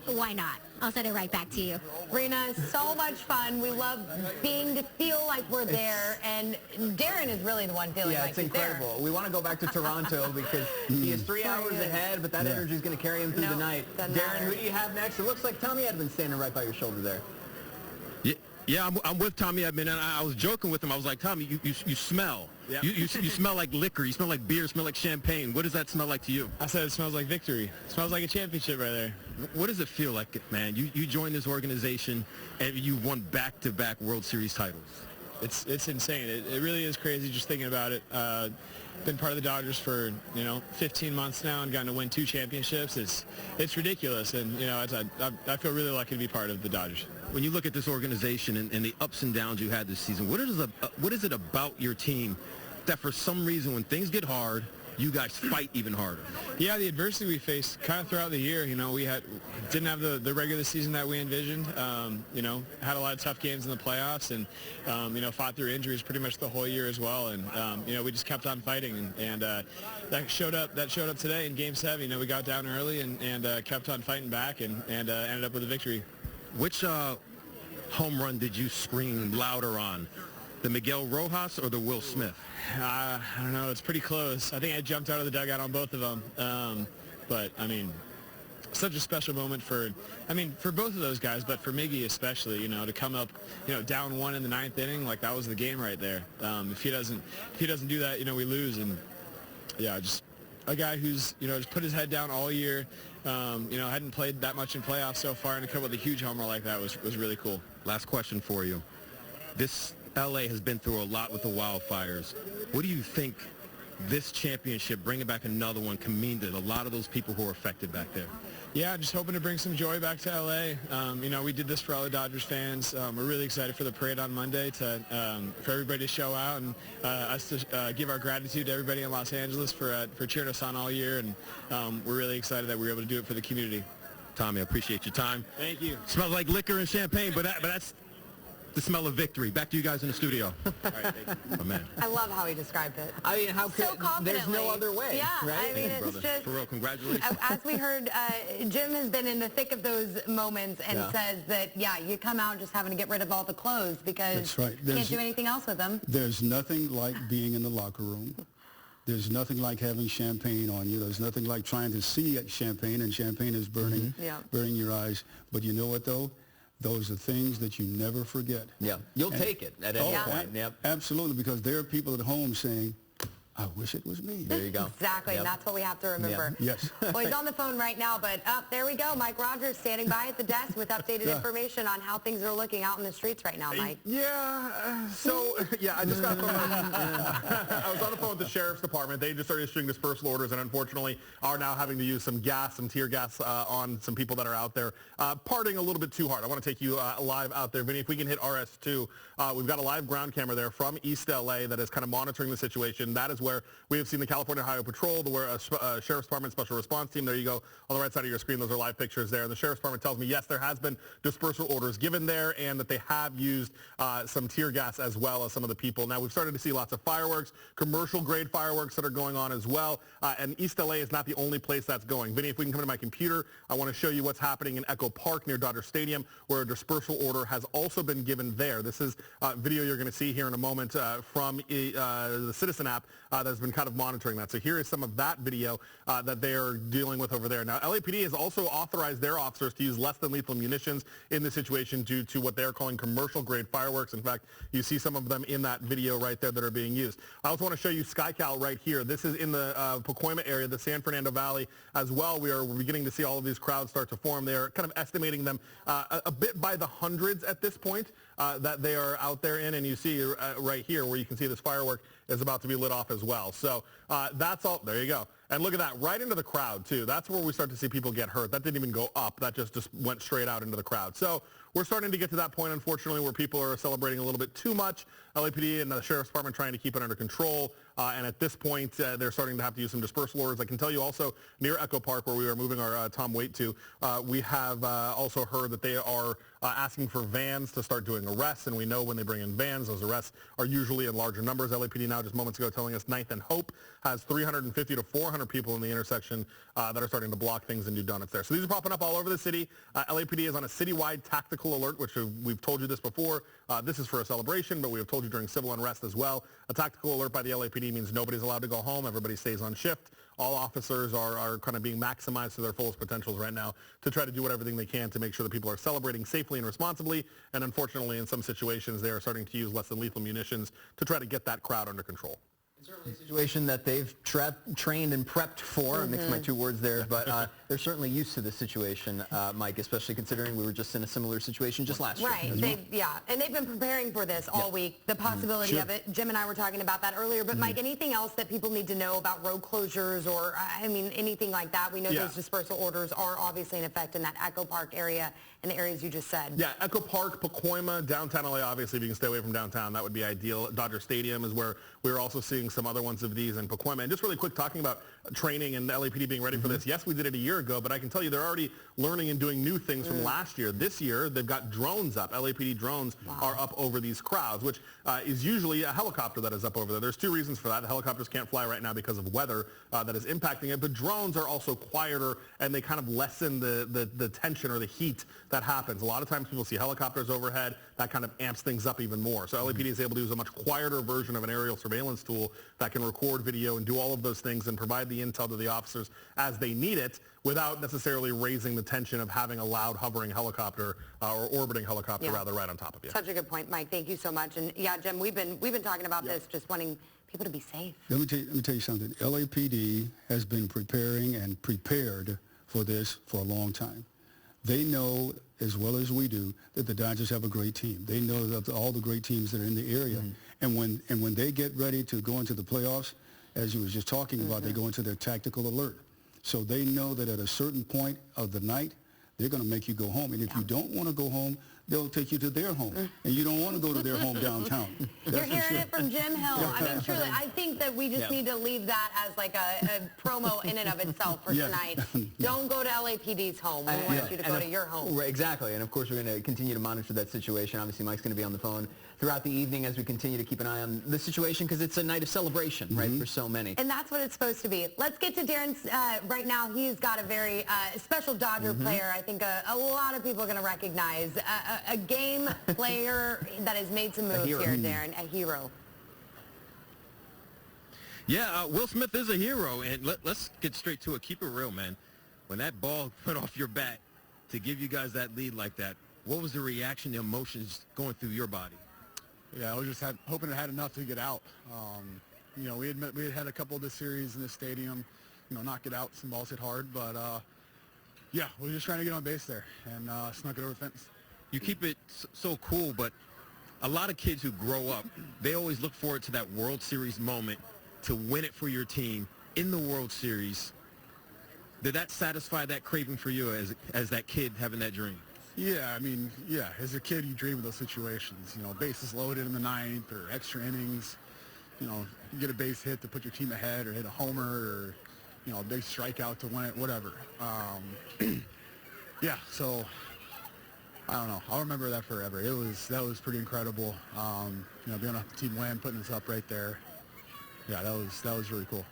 why not? I'll send it right back to you. Rena, so much fun. We love being to feel like we're there, and Darren is really the one feeling like it's incredible. There. We want to go back to Toronto because he is 3 hours ahead, but that energy is going to carry him through the night. Darren, who do you have next? It looks like Tommy Edmonds standing right by your shoulder there. Yeah, I'm with Tommy Edman, and I was joking with him. I was like, Tommy, you smell. Yep. You smell like liquor. You smell like beer. You smell like champagne. What does that smell like to you? I said it smells like victory. It smells like a championship right there. What does it feel like, man? You joined this organization, and you won back-to-back World Series titles. It's insane. It really is crazy just thinking about it. Been part of the Dodgers for 15 months now and gotten to win 2 championships. It's ridiculous, and I feel really lucky to be part of the Dodgers. When you look at this organization and the ups and downs you had this season, what is it about your team that for some reason when things get hard, you guys fight even harder? Yeah, the adversity we faced kind of throughout the year. We didn't have the regular season that we envisioned. Had a lot of tough games in the playoffs, and fought through injuries pretty much the whole year as well. And we just kept on fighting, and that showed up today in Game 7. We got down early and kept on fighting back, and ended up with a victory. Which home run did you scream louder on? The Miguel Rojas or the Will Smith? I don't know. It's pretty close. I think I jumped out of the dugout on both of them. But, I mean, such a special moment for both of those guys, but for Miggy especially, you know, to come up, you know, down 1 in the 9th inning, like that was the game right there. If he doesn't do that, you know, we lose. And yeah, just a guy who's, you know, just put his head down all year, you know, hadn't played that much in playoffs so far, and to come with a huge homer like that was really cool. Last question for you. This LA has been through a lot with the wildfires. What do you think this championship, bringing back another one, can mean to a lot of those people who are affected back there? Yeah, just hoping to bring some joy back to LA. You know, we did this for all the Dodgers fans. We're really excited for the parade on Monday for everybody to show out and us to give our gratitude to everybody in Los Angeles for cheering us on all year. And we're really excited that we were able to do it for the community. Tommy, I appreciate your time. Thank you. Smells like liquor and champagne, but that's the smell of victory. Back to you guys in the studio. All right, thank you. Oh, man. I love how he described it. I mean, how could, so confidently. there's no other way, Yeah, right? I mean, it's brother. just... For real, congratulations. As we heard, Jim has been in the thick of those moments and says that, yeah, you come out just having to get rid of all the clothes because That's right. you can't do anything else with them. There's nothing like being in the locker room. There's nothing like having champagne on you. There's nothing like trying to see champagne, and champagne is burning, burning your eyes. But you know what, though? Those are things that you never forget. Yeah, you'll take it at any point. Yep. Absolutely, because there are people at home saying, I wish it was me. There you go. Exactly, and that's what we have to remember. Yes. Well, he's on the phone right now, but there we go. Mike Rogers standing by at the desk with updated information on how things are looking out in the streets right now, Mike. Yeah, so, I just got I was on the phone with the Sheriff's Department. They just started issuing dispersal orders and unfortunately are now having to use some tear gas on some people that are out there, partying a little bit too hard. I want to take you live out there. Vinny, if we can hit RS2, we've got a live ground camera there from East LA that is kind of monitoring the situation. That is where we have seen the California Highway Patrol, the Sheriff's Department Special Response Team. There you go on the right side of your screen. Those are live pictures there. And the Sheriff's Department tells me, yes, there has been dispersal orders given there and that they have used some tear gas as well as some of the people. Now, we've started to see lots of fireworks, commercial-grade fireworks that are going on as well. And East LA is not the only place that's going. Vinny, if we can come to my computer, I want to show you what's happening in Echo Park near Dodger Stadium, where a dispersal order has also been given there. This is video you're going to see here in a moment from the Citizen app that has been kind of monitoring that. So here is some of that video that they are dealing with over there. Now, LAPD has also authorized their officers to use less than lethal munitions in this situation due to what they're calling commercial-grade fireworks. In fact, you see some of them in that video right there that are being used. I also want to show you SkyCal right here. This is in the Pacoima area, the San Fernando Valley as well. We're beginning to see all of these crowds start to form. They're kind of estimating them a bit by the hundreds at this point that they are out there in, and you see right here where you can see this firework is about to be lit off as well. So that's all. There you go. And look at that, right into the crowd, too. That's where we start to see people get hurt. That didn't even go up. That just went straight out into the crowd. So we're starting to get to that point, unfortunately, where people are celebrating a little bit too much. LAPD and the Sheriff's Department trying to keep it under control. And at this point, they're starting to have to use some dispersal orders. I can tell you also, near Echo Park, where we are moving our Tom Waite to, we have also heard that they are asking for vans to start doing arrests. And we know when they bring in vans, those arrests are usually in larger numbers. LAPD now just moments ago telling us 9th and Hope has 350 to 400 people in the intersection that are starting to block things and do donuts there. So these are popping up all over the city. LAPD is on a citywide tactical alert, which we've told you this before. This is for a celebration, but we have told you during civil unrest as well. A tactical alert by the LAPD means nobody's allowed to go home. Everybody stays on shift. All officers are kind of being maximized to their fullest potentials right now to try to do everything they can to make sure that people are celebrating safely and responsibly. And unfortunately, in some situations, they are starting to use less than lethal munitions to try to get that crowd under control. Certainly a situation that they've trained and prepped for. I mixed my two words there, but they're certainly used to this situation, Mike, especially considering we were just in a similar situation just last year. Right, and they've been preparing for this all week, the possibility of it. Jim and I were talking about that earlier, but Mike, anything else that people need to know about road closures or, I mean, anything like that? We know those dispersal orders are obviously in effect in that Echo Park area and the areas you just said. Yeah, Echo Park, Pacoima, downtown LA, obviously, if you can stay away from downtown, that would be ideal. Dodger Stadium is where we're also seeing some other ones of these in Pacoima. And just really quick, talking about training and LAPD being ready for this. Yes, we did it a year year ago, but I can tell you they're already learning and doing new things from last year. This year, they've got drones up. LAPD drones are up over these crowds, which is usually a helicopter that is up over there. There's two reasons for that. The helicopters can't fly right now because of weather that is impacting it, but drones are also quieter, and they kind of lessen the tension or the heat that happens. A lot of times people see helicopters overhead. That kind of amps things up even more. So LAPD is able to use a much quieter version of an aerial surveillance tool that can record video and do all of those things and provide the intel to the officers as they need it without necessarily raising the tension of having a loud hovering helicopter or orbiting helicopter rather right on top of you. Such a good point, Mike. Thank you so much. And yeah, Jim, we've been talking about this, just wanting people to be safe. Let me tell you something. LAPD has been preparing and prepared for this for a long time. They know as well as we do that the Dodgers have a great team. They know that all the great teams that are in the area. And when they get ready to go into the playoffs, as you was just talking about, they go into their tactical alert. So they know that at a certain point of the night, they're going to make you go home. And if you don't want to go home, they'll take you to their home. And you don't want to go to their home downtown. You're hearing it from Jim Hill. I mean, truly, I think that we just need to leave that as like a promo in and of itself for tonight. Don't go to LAPD's home. We want you to go to your home. Right, exactly. And, of course, we're going to continue to monitor that situation. Obviously, Mike's going to be on the phone throughout the evening as we continue to keep an eye on the situation because it's a night of celebration, right, for so many. And that's what it's supposed to be. Let's get to Darren's right now. He's got a very special Dodger player I think a lot of people are going to recognize. A game player that has made some moves here, Darren. A hero. Yeah, Will Smith is a hero, and let's get straight to it. Keep it real, man. When that ball went off your bat to give you guys that lead like that, what was the reaction, the emotions going through your body? Yeah, I was just hoping it had enough to get out. You know, we had a couple of this series in the stadium, you know, knock it out, some balls hit hard, but yeah, we were just trying to get on base there and snuck it over the fence. You keep it so cool, but a lot of kids who grow up, they always look forward to that World Series moment to win it for your team in the World Series. Did that satisfy that craving for you as that kid having that dream? Yeah, I mean, yeah, as a kid, you dream of those situations. You know, bases loaded in the ninth or extra innings. You know, you get a base hit to put your team ahead or hit a homer or, you know, a big strikeout to win it, whatever. Yeah, so I don't know. I'll remember that forever. That was pretty incredible. You know, being on Team Win, putting us up right there. Yeah, that was really cool.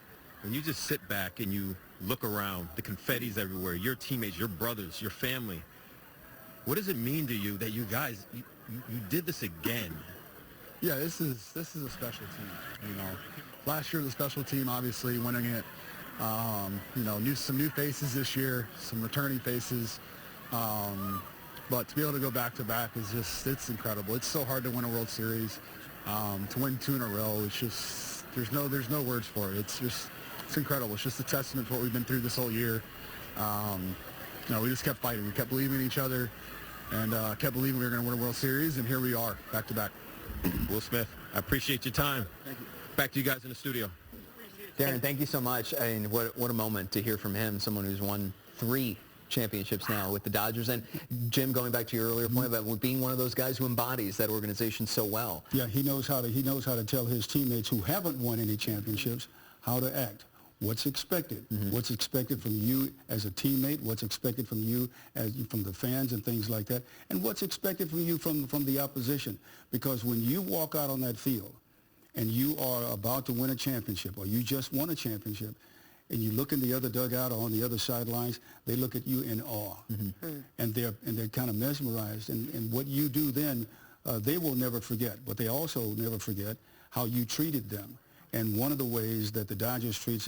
When you just sit back and you look around, the confetti's everywhere, your teammates, your brothers, your family, what does it mean to you that you guys, you did this again? Yeah, this is a special team. You know, last year was a special team, obviously winning it. You know, some new faces this year, some returning faces. But to be able to go back to back is it's incredible. It's so hard to win a World Series. To win 2 in a row, it's just, there's no words for it. It's incredible. It's just a testament to what we've been through this whole year. You know, we just kept fighting. We kept believing in each other and kept believing we were going to win a World Series, and here we are, back to back. Will Smith, I appreciate your time. Thank you. Back to you guys in the studio. Darren, thank you so much. I mean, what a moment to hear from him, someone who's won 3 championships now with the Dodgers. And Jim, going back to your earlier point about being one of those guys who embodies that organization so well. Yeah, he knows how to tell his teammates who haven't won any championships how to act. What's expected? What's expected from you as a teammate? What's expected from you from the fans and things like that? And what's expected from you from the opposition? Because when you walk out on that field and you are about to win a championship or you just won a championship and you look in the other dugout or on the other sidelines, they look at you in awe. And they're kind of mesmerized. And what you do then, they will never forget. But they also never forget how you treated them. And one of the ways that the Dodgers treats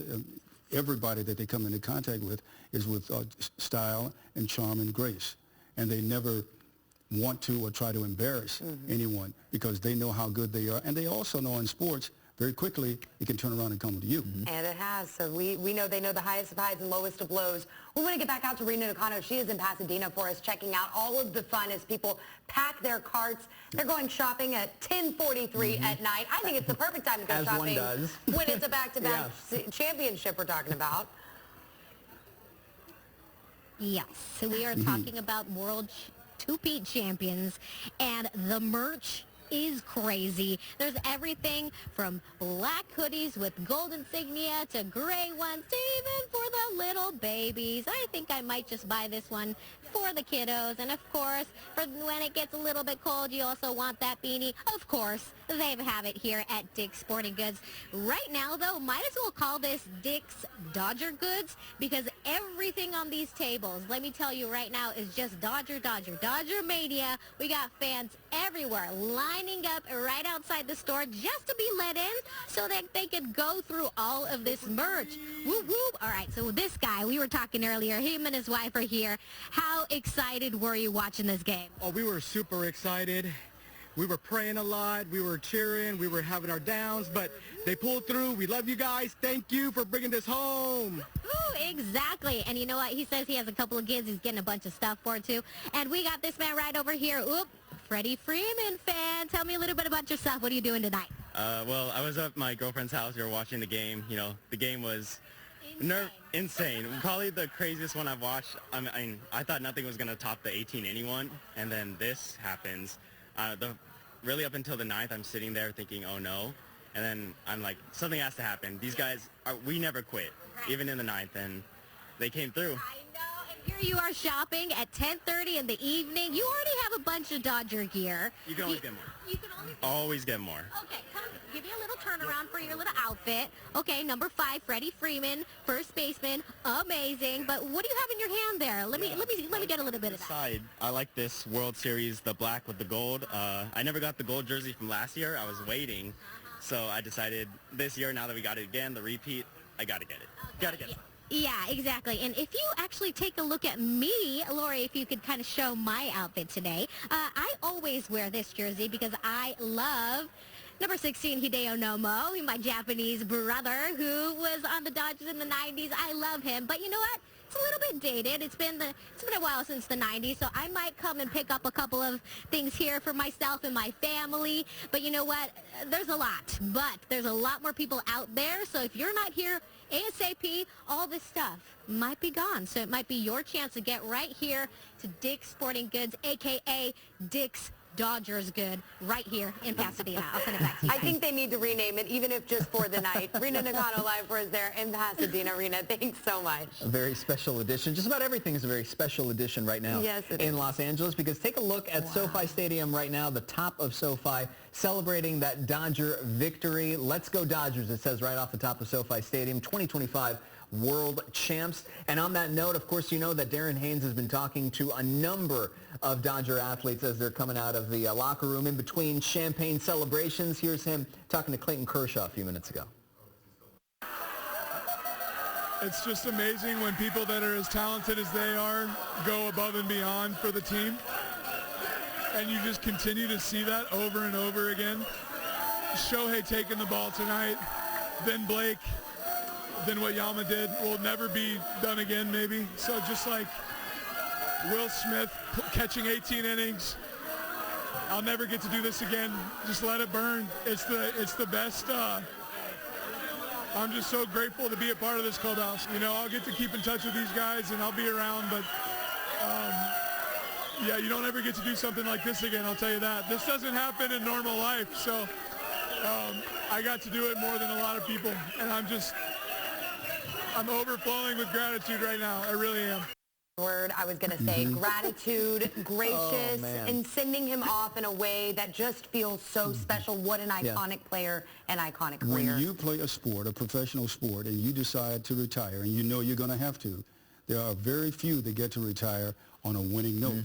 everybody that they come into contact with is with style and charm and grace. And they never want to or try to embarrass anyone because they know how good they are. And they also know in sports, very quickly, it can turn around and come to you. And it has. So we know they know the highest of highs and lowest of lows. We want to get back out to Rena Nakano. She is in Pasadena for us, checking out all of the fun as people pack their carts. They're going shopping at 10:43 at night. I think it's the perfect time to go shopping when it's a back-to-back championship we're talking about. Yes, so we are talking about World Two-Peat champions, and the merch is crazy. There's everything from black hoodies with gold insignia to gray ones to even for the little babies. I think I might just buy this one for the kiddos. And of course, for when it gets a little bit cold, you also want that beanie. Of course, they have it here at Dick's Sporting Goods. Right now, though, might as well call this Dick's Dodger Goods, because everything on these tables, let me tell you right now, is just Dodger mania. We got fans everywhere lining up right outside the store just to be let in so that they could go through all of this merch. Whoop, whoop. All right, so this guy, we were talking earlier, him and his wife are here. How excited were you watching this game? Oh, we were super excited. We were praying a lot. We were cheering. We were having our downs, but they pulled through. We love you guys. Thank you for bringing this home. Ooh, exactly. And you know what? He says he has a couple of kids he's getting a bunch of stuff for, too. And we got this man right over here. Oop, Freddie Freeman fan. Tell me a little bit about yourself. What are you doing tonight? Well, I was at my girlfriend's house. We were watching the game. You know, the game was insane. Probably the craziest one I've watched. I mean, I thought nothing was going to top the 18-inning one, and then this happens. Really up until the 9th, I'm sitting there thinking, oh no. And then I'm like, something has to happen. These guys, we never quit, even in the 9th, and they came through. I know, and here you are shopping at 10:30 in the evening. You already have a bunch of Dodger gear. You can always get more. You can always get more. Okay, come give you a little turnaround for your little outfit. Okay, number 5, Freddie Freeman, first baseman, amazing. But what do you have in your hand there? Let me get a little bit of that. Side, I like this World Series, the black with the gold. I never got the gold jersey from last year. I was waiting, so I decided this year, now that we got it again, the repeat, I gotta get it. Gotta get it. Yeah, exactly. And if you actually take a look at me, Lori, if you could kind of show my outfit today, I always wear this jersey because I love number 16, Hideo Nomo, my Japanese brother who was on the Dodgers in the 90s. I love him. But you know what? It's a little bit dated. It's been a while since the 90s, so I might come and pick up a couple of things here for myself and my family. But you know what? There's a lot. But there's a lot more people out there, so if you're not here ASAP, all this stuff might be gone. So it might be your chance to get right here to Dick's Sporting Goods, a.k.a. Dick's Dodgers Good, right here in Pasadena. I'll send it back to you. I think they need to rename it, even if just for the night. Rena Nakano live for us there in Pasadena. Rena, thanks so much. A very special edition. Just about everything is a very special edition right now in Los Angeles, because take a look at SoFi Stadium right now, the top of SoFi, celebrating that Dodger victory. Let's go Dodgers, it says right off the top of SoFi Stadium, 2025 world champs. And on that note, of course, you know that Darren Haynes has been talking to a number of Dodger athletes as they're coming out of the locker room in between champagne celebrations. Here's him talking to Clayton Kershaw a few minutes ago. It's just amazing when people that are as talented as they are go above and beyond for the team. And you just continue to see that over and over again. Shohei taking the ball tonight, then Blake, then what Yama did will never be done again, maybe. So just like Will Smith catching 18 innings, I'll never get to do this again. Just let it burn. It's the best. I'm just so grateful to be a part of this clubhouse. You know, I'll get to keep in touch with these guys and I'll be around, but yeah, you don't ever get to do something like this again, I'll tell you that. This doesn't happen in normal life, so I got to do it more than a lot of people, and I'm overflowing with gratitude right now. I really am. Word I was going to say, gratitude, gracious, and sending him off in a way that just feels so special. What an iconic player and iconic career. When you play a sport, a professional sport, and you decide to retire, and you know you're going to have to, there are very few that get to retire on a winning note.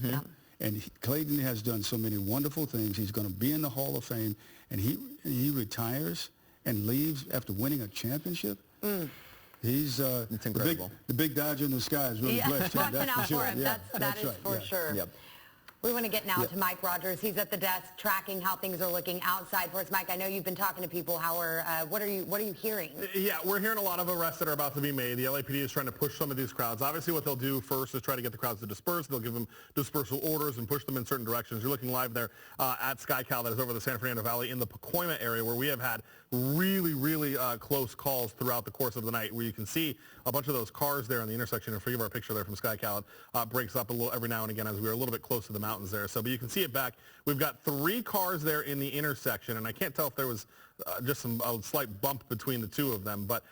And Clayton has done so many wonderful things. He's going to be in the Hall of Fame, and he retires and leaves after winning a championship. He's it's incredible. The big Dodger in the sky is really blessed. Watching out for him. That is for sure. Yep. We want to get now to Mike Rogers. He's at the desk tracking how things are looking outside for us. Mike, I know you've been talking to people. What are you hearing? Yeah, we're hearing a lot of arrests that are about to be made. The LAPD is trying to push some of these crowds. Obviously, what they'll do first is try to get the crowds to disperse. They'll give them dispersal orders and push them in certain directions. You're looking live there at SkyCal, that is over the San Fernando Valley in the Pacoima area, where we have had really close calls throughout the course of the night, where you can see a bunch of those cars there on the intersection. If you give our picture there from SkyCal, it breaks up a little every now and again as we are a little bit close to the mountains there. So, but you can see it back. We've got 3 cars there in the intersection, and I can't tell if there was just a slight bump between the two of them, but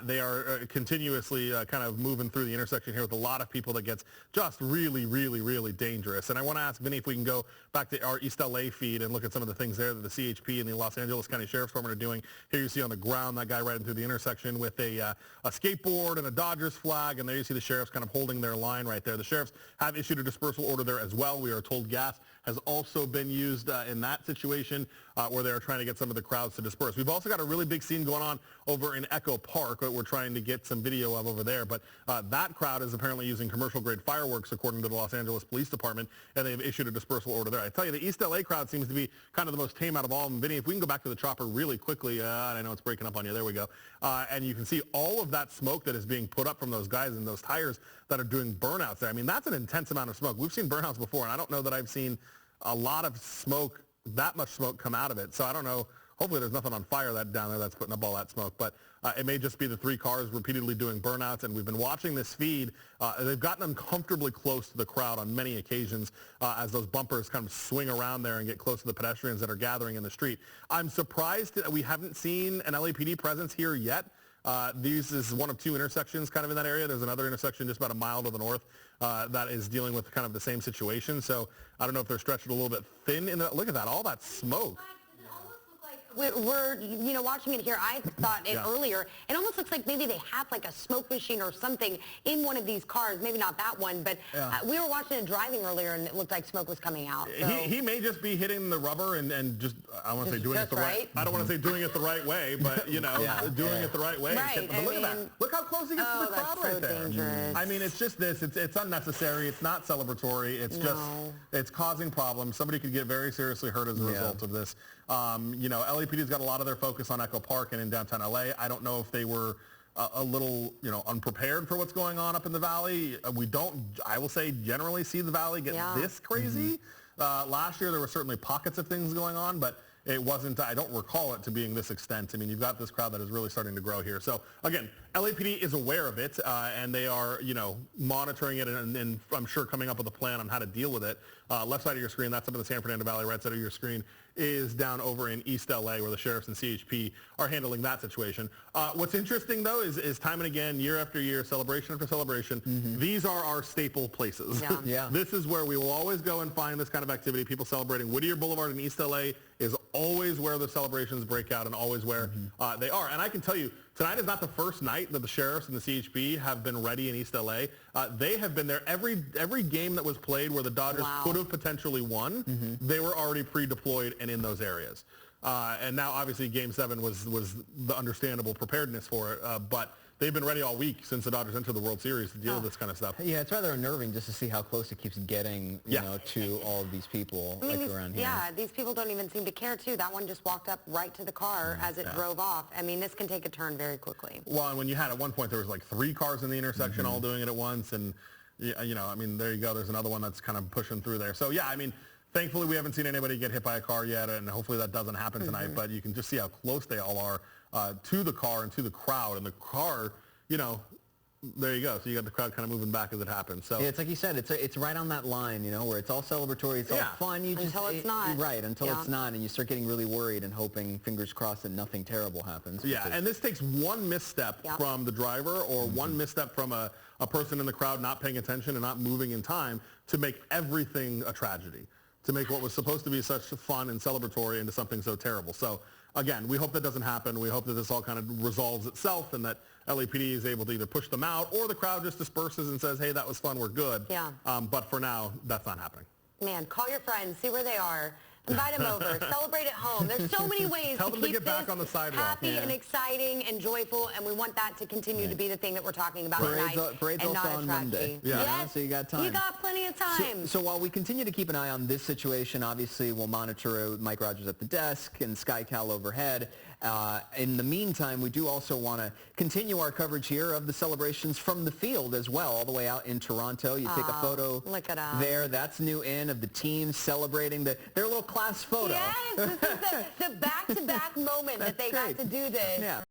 they are continuously kind of moving through the intersection here with a lot of people that gets just really, really, really dangerous. And I want to ask Vinny if we can go back to our East LA feed and look at some of the things there that the CHP and the Los Angeles County Sheriff's Department are doing. Here you see on the ground that guy riding through the intersection with a skateboard and a Dodgers flag, and there you see the sheriffs kind of holding their line right there. The sheriffs have issued a dispersal order there as well. We are told gas has also been used in that situation where they're trying to get some of the crowds to disperse. We've also got a really big scene going on over in Echo Park that we're trying to get some video of over there, but that crowd is apparently using commercial-grade fireworks according to the Los Angeles Police Department, and they've issued a dispersal order there. I tell you, the East LA crowd seems to be kind of the most tame out of all of them. Vinny, if we can go back to the chopper really quickly, I know it's breaking up on you. There we go. And you can see all of that smoke that is being put up from those guys and those tires that are doing burnouts there. I mean, that's an intense amount of smoke. We've seen burnouts before, and I don't know that I've seen a lot of smoke, that much smoke come out of it. So I don't know. Hopefully there's nothing on fire down there that's putting up all that smoke. But it may just be the three cars repeatedly doing burnouts. And we've been watching this feed. They've gotten uncomfortably close to the crowd on many occasions as those bumpers kind of swing around there and get close to the pedestrians that are gathering in the street. I'm surprised that we haven't seen an LAPD presence here yet. This is one of two intersections kind of in that area. There's another intersection just about a mile to the north that is dealing with kind of the same situation. So I don't know if they're stretched a little bit thin. Look at that, all that smoke. We're watching it here. I thought it earlier. It almost looks like maybe they have like a smoke machine or something in one of these cars. Maybe not that one, but we were watching it driving earlier, and it looked like smoke was coming out. So. He may just be hitting the rubber and just, I want to say doing it the right. I don't want to say doing it the right way, but doing it the right way. Right. But look at that. Look how close he gets to the crowd right there. Dangerous. I mean, it's just this. It's unnecessary. It's not celebratory. It's just it's causing problems. Somebody could get very seriously hurt as a result of this. LAPD's got a lot of their focus on Echo Park and in downtown LA. I don't know if they were a little, unprepared for what's going on up in the valley. We don't, I will say, generally see the valley get this crazy. Last year there were certainly pockets of things going on, but it wasn't, I don't recall it to being this extent. I mean, you've got this crowd that is really starting to grow here. So again, LAPD is aware of it, and they are, monitoring it and I'm sure coming up with a plan on how to deal with it. Left side of your screen, that's up in the San Fernando Valley. Right side of your screen is down over in East LA where the sheriffs and CHP are handling that situation. What's interesting though is time and again, year after year, celebration after celebration, these are our staple places. This is where we will always go and find this kind of activity. People celebrating Whittier Boulevard in East LA is always where the celebrations break out and always where they are. And I can tell you, tonight is not the first night that the sheriffs and the CHP have been ready in East LA. They have been there every game that was played where the Dodgers could have potentially won. They were already pre-deployed and in those areas. And now obviously Game 7 was the understandable preparedness for it. But they've been ready all week since the Dodgers entered the World Series to deal with this kind of stuff. Yeah, it's rather unnerving just to see how close it keeps getting, to all of these people around here. Yeah, these people don't even seem to care, too. That one just walked up right to the car as it drove off. I mean, this can take a turn very quickly. Well, and when you had at one point, there was like 3 cars in the intersection all doing it at once. And, I mean, there you go. There's another one that's kind of pushing through there. So, yeah, I mean, thankfully, we haven't seen anybody get hit by a car yet, and hopefully that doesn't happen tonight. But you can just see how close they all are to the car and to the crowd. And the car, there you go. So you got the crowd kind of moving back as it happens. So yeah, it's like you said, it's right on that line, where it's all celebratory, it's all fun. Until it's not. Right, until it's not, and you start getting really worried and hoping, fingers crossed, that nothing terrible happens. Yeah, and this takes one misstep from the driver or one misstep from a person in the crowd not paying attention and not moving in time to make everything a tragedy, to make what was supposed to be such fun and celebratory into something so terrible. So again, we hope that doesn't happen. We hope that this all kind of resolves itself and that LAPD is able to either push them out or the crowd just disperses and says, hey, that was fun, we're good. Yeah. But for now, that's not happening. Man, call your friends, see where they are. Invite them over. Celebrate at home. There's so many ways Tell to them keep to get back this on the sidewalk. happy and exciting and joyful, and we want that to continue to be the thing that we're talking about tonight. Parade's and also not on a Monday. tragedy. Yes, so you got time. You got plenty of time. So while we continue to keep an eye on this situation, obviously we'll monitor Mike Rogers at the desk and SkyCal overhead. In the meantime, we do also want to continue our coverage here of the celebrations from the field as well, all the way out in Toronto. You take a photo there. That's new in of the team celebrating their little class photo. Yes, this is the back-to-back moment that they got to do this. Yeah.